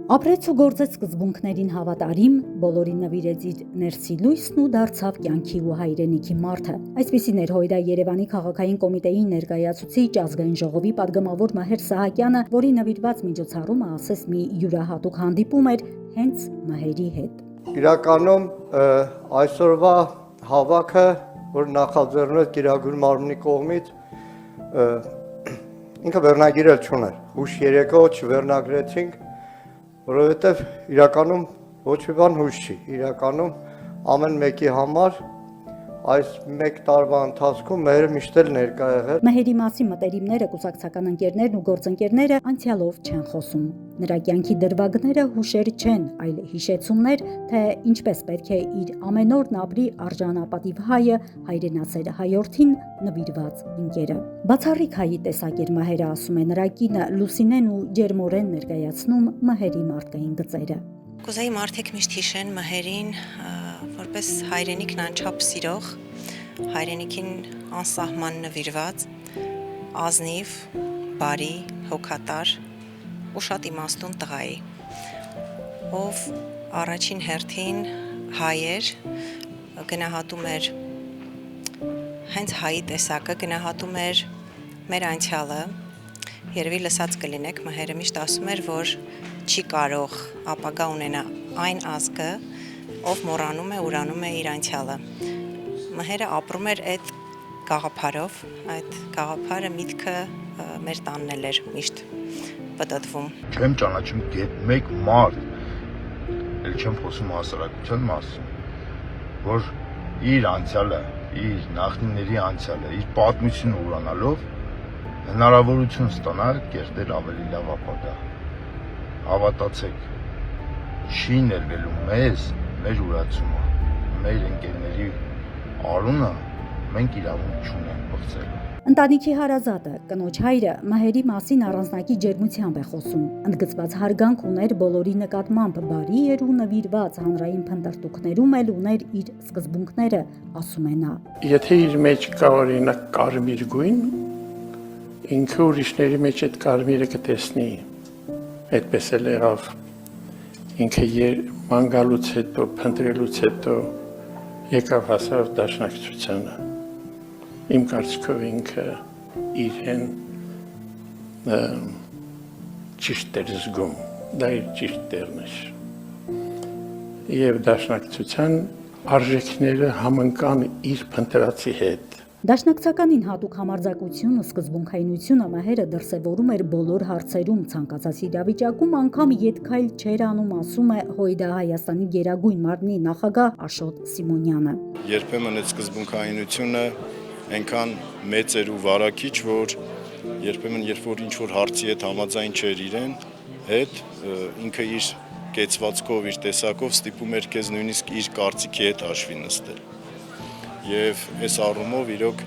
Ապրեց ու գործեց սկզբունքներին հավատարիմ, բոլորին նվիրեց իր ներսի լույսն ու դարձավ կյանքի ու հայրենիքի մարդը։ Այսպիսին էր Հույրա Երևանի քաղաքային կոմիտեի ներկայացուցիչ ազգային ժողովի պատգամավոր Մհեր Սահակյանը, որի նվիրված միջոցառումը ասես մի յուրահատուկ հանդիպում էր հենց Մհերի հետ։ Իրականում այսօրվա հավաքը, որ նախաձեռնվեց Գիրագույն մարմնի կողմից, ինքը վերնագիր էլ չուներ։ Հուշ երեկո չվերնագրեցինք, որովհետև իրականում ոչ մի բան հույս չի, իրականում ամեն մեկի համար այս մեկ տարվա ընթացքում Մհերը միշտ էլ ներկա եղել։ Մհերի մասին մտերիմները, կուսակցական ընկերներն ու գործընկերները անցյալով չեն խոսում։ Նրա կյանքի դրվագները հուշեր չեն, այլ հիշեցումներ, թե ինչպես պետք է իր ամեն օրն ապրի արժանապատիվ հայը, հայրենասեր հայորդին նվիրված ընկերը։ Բացառիկ հայի տեսակ էր Մհերը, ասում է նրա կինը Լուսինեն ու ջերմորեն ներկայացնում Մհերի մարդկային գծերը։ Կուզեի մարդիկ միշտ հիշեն Մհերին որպես հայրենիքն անչափ սիրող, հայրենիքին անսահման նվիրված, ազնիվ, բարի, հոգատար ու շատ իմաստուն տղայի, ով առաջին հերթին հայ էր, գնահատում էր հենց հայի տեսակը, գնահատում էր մեր անցյալը, երևի լսած կլինեք, Մհերը միշտ ասում էր, որ չի կարող ապագա ունենա այն ազգը, ով մոռանում է, ուրանում է իր անցյալը։ Մհերը ապրում էր այդ գաղափարով, այդ գաղափարը միտքը մեր տանն էր միշտ պտտվում։ Չեմ ճանաչում մեկ մարդ, էլ չեմ խոսում հասարակության մասին, որ իր անցյալը, իր նախնիների անցյալը, իր պատմությունը ուրանալով հնարավորություն ստանալ կերտել ավելի լավ ապագա։ Հավատացեք, չի ներվելու մեզ, մեր ուրացումը, մեր ընկերների արունը մենք իրավունք չունենք բացելու։ Ընտանիքի հարազատը, կնոջ հայրը Մհերի մասին առանձնակի ջերմությամբ է խոսում։ Ընդգծված հարգանք ուներ բոլորի նկատմամբ, բարի էր ու նվիրված, հանրային փնտրտուքներում էլ ուներ իր սկզբունքները, ասում է նա։ Եթե իր մեջ կա օրինակ կարմիր գույն, ինքը ուրիշների մեջ այդ կարմիրը կտեսնի, այդպես էլ եղավ։ Ինքը ման գալուց հետո, փնտրելուց հետո եկավ հասավ դաշնակցությանը։ Իմ կարծիքով ինքը իրեն ճիշտ էր զգում, դա իր ճիշտ տեղն էր։ Եվ դաշնակցության արժեքները համընկան իր փնտրածի հետ։ Դաշնակցականին հատուկ համարձակությունը, սկզբունքայնությունը Մհերը դրսևորում էր բոլոր հարցերում, ցանկացած իրավիճակում անգամ ետքայլ չէր անում, ասում է Հույրա Հայաստանի Գերագույն մարմնի նախագահ Աշոտ Սիմոնյանը։ Երբեմն այդ սկզբունքայնությունը այնքան մեծ էր ու վարակիչ, որ երբեմն երբ որ ինչ-որ հարցի հետ համաձայն չէր իրեն հետ, ինքը իր կեցվածքով, իր տեսակով ստիպում էր քեզ նույնիսկ իր կարծիքի հետ հաշվի նստել։ Եվ այս առումով իրոք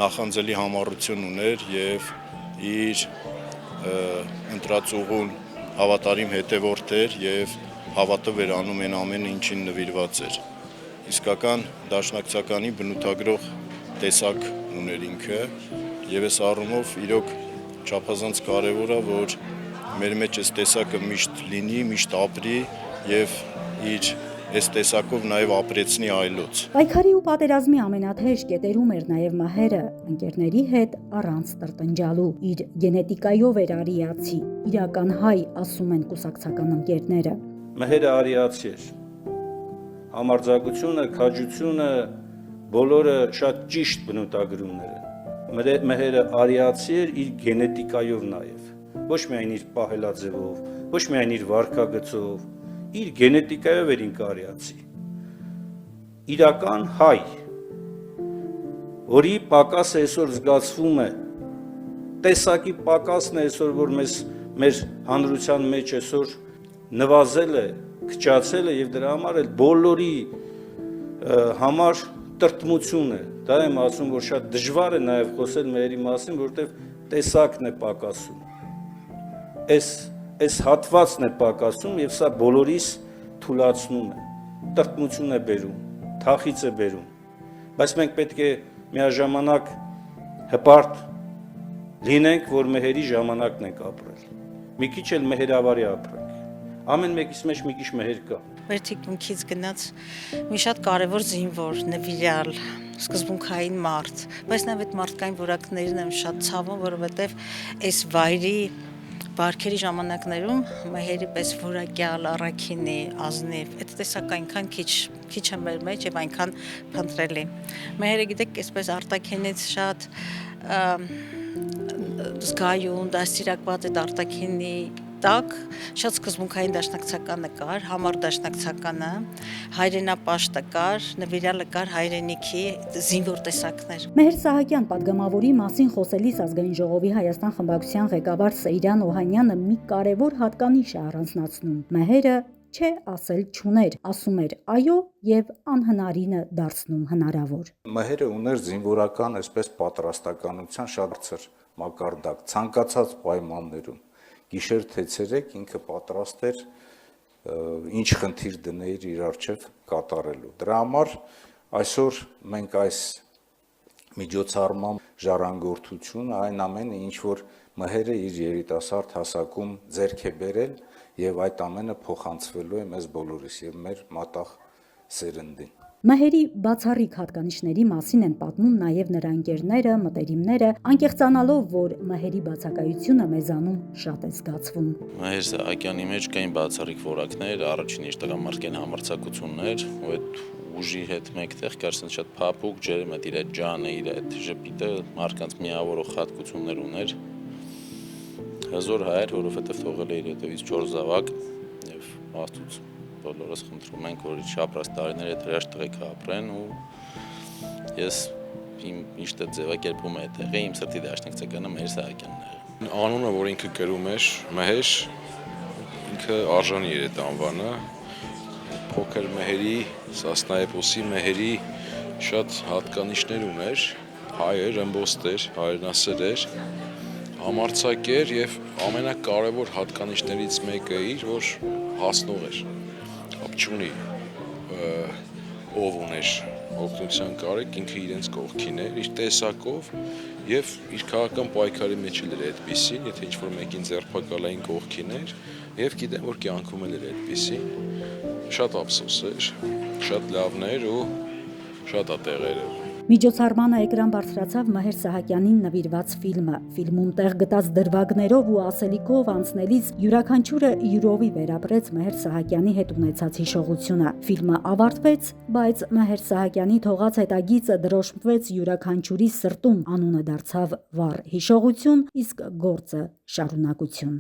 նախանձելի համառություն ուներ եւ իր ընտրած ուղուն հավատարիմ հետևորդ էր եւ հավատով էր անում այն ամենը, ինչին նվիրված էր։ Իսկական դաշնակցականի բնութագրող տեսակ ուներ ինքը եւ այս առումով իրոք չափազանց կարեւոր է, որ մեր մեջ այս տեսակը միշտ լինի, միշտ ապրի եւ իր այս տեսակով նաև ապրեցնի այլոց։ Պայքարի ու պատերազմի ամենաթեժ կետերում էր նաև Մհերը, ընկերների հետ առանց տրտնջալու, իր գենետիկայով էր արիացի, իրական հայ, ասում են կուսակցական ընկերները։ Մհերը արիացի էր, համարձակությունը, քաջությունը, բոլորը շատ ճիշտ բնութագրումներ են։ Մհերը արիացի էր իր գենետիկայով նաև, ոչ միայն իր պահելաձևով, ոչ միայն իր վարքագծով, իր գենետիկայով էր ինքը արիացի, իրական հայ, որի պակասը այսօր զգացվում է, տեսակի պակասն է այսօր, որ մեր հանրության մեջ այսօր նվազել է, քչացել է եւ դրա համար էլ բոլորի համար տրտմություն է, դա եմ ասում, որ շատ դժվար է նաև խոսել Մհերի մասին, որովհետեւ տեսակն է պակասում, այս հատվածն է պակասում եւ սա բոլորիս թուլացնում է, տրտմություն է բերում, թախիծ է բերում, բայց մենք պետք է միաժամանակ հպարտ լինենք, որ Մհերի ժամանակն ենք ապրել, մի քիչ էլ մեհերավարի ապրենք։ Ամեն մեկից մեջ մի քիչ մեհեր կա։ Մեր թիկունքից գնաց մի շատ կարևոր զինվոր, նվիրյալ, սկզբունքային մարդ, բայց նաև այդ մարդկային որակներն եմ շատ ցավում, որովհետև այս վայրի բարքերի ժամանակներում մեհերի պես որակյալ, առաքինի, ազնիվ, այդ տեսակ այնքան քիչ է մեր մեջ եւ այնքան փնտրելի։ Մեհերը գիտեք, այսպես արտաքինից շատ զգայուն, դաստիարակված այդ արտաքինի տակ շատ սկզբունքային դաշնակցականը կար, համառ դաշնակցականը, հայրենապաշտը կար, նվիրյալը կար հայրենիքի զինվոր տեսակներ։ Մեհեր Սահակյան պատգամավորի մասին խոսելիս Ազգային ժողովի Հայաստան խմբակցության ղեկավար Սեյրան Օհանյանը մի կարևոր հատկանիշ է առանձնացնում. մեհերը չէ ասել չուներ, ասում էր այո եւ անհնարինը դարձնում հնարավոր։ Մեհերը ուներ զինվորական այսպես պատրաստականության շատ բարձր մակարդակ, ցանկացած պայմաններում գիշեր թե ցերեկ ինքը պատրաստ էր ինչ խնդիր դներ իր առջև կատարելու։ Դրա համար այսօր մենք այս միջոցառման ժառանգորդությունը այն ամենը ինչ որ մեհերը իր երիտասարդ հասակում ձեռք է բերել եւ այդ ամենը փոխանցվելու է մեզ բոլորիս եւ մեր մատաղ սերնդին։ Մեհերի բացառիկ հատկանիշների մասին են պատմում նաև նրա ընկերները, մտերիմները, անկեղծանալով, որ մեհերի բացակայությունը մեզանում շատ է զգացվում։ Մեհեր Սահակյանի մեջ կային բացառիկ որակներ, առաջին իր տղամարդկային համարձակություններ, ու այդ ուժի հետ մեկտեղ կարծես շատ փափուկ, ջերմետ իր այդ ջանը, իր այդ ժպիտը մարդկանց միավորող հատկություններ ուներ։ Հզոր հայ էր, որովհետև թողել է իր հետևից 4 զավակ եւ Աստծուց բոլորս խնդրում ենք, որ իր ապրած տարիները հրաշ տղեկը ապրեն ու ես իմ միշտ ձևակերպում է այդտեղի իմ սրտի դաշնակցականը Մեհեր Սահակյանն է։ Անունը, որ ինքը կրում էր, մեհեր, ինքը արժանի էր այդ անվանը, փոքր մեհերի, Սասնա էպոսի մեհերի շատ հատկանիշներ ուներ, հայ էր, ըմբոստ էր, հայրենասեր էր, համարձակ էր եւ ամենակարևոր հատկանիշներից մեկը իր, որ հասնող էր, ապչունի, ով ուներ օգնության կարիք, ինքը իրենց կողքին էր, իր տեսակով եւ իր քաղաքական պայքարի մեջ էլ էր այդպեսին, եթե ինչ-որ մեկին ձերբակալային կողքին էր եւ գիտեմ, որ կյանքում էլ էր այդպեսին, շատ ափսոս էր, շատ լավն էր ու շատ ատեղեր էր։ Միջոցառմանը էկրան բարձրացավ Մեհեր Սահակյանին նվիրված ֆիլմը։ Ֆիլմում տեղ գտած դրվագներով ու ասելիքով անցնելիս յուրաքանչյուրը յուրովի վերապրեց Մեհեր Սահակյանի հետ ունեցած հիշողությունը։ Ֆիլմը ավարտվեց, բայց Մեհեր Սահակյանի թողած հետագիծը դրոշմվեց յուրաքանչյուրի սրտում, անունը դարձավ վառ հիշողություն, իսկ գործը շարունակություն։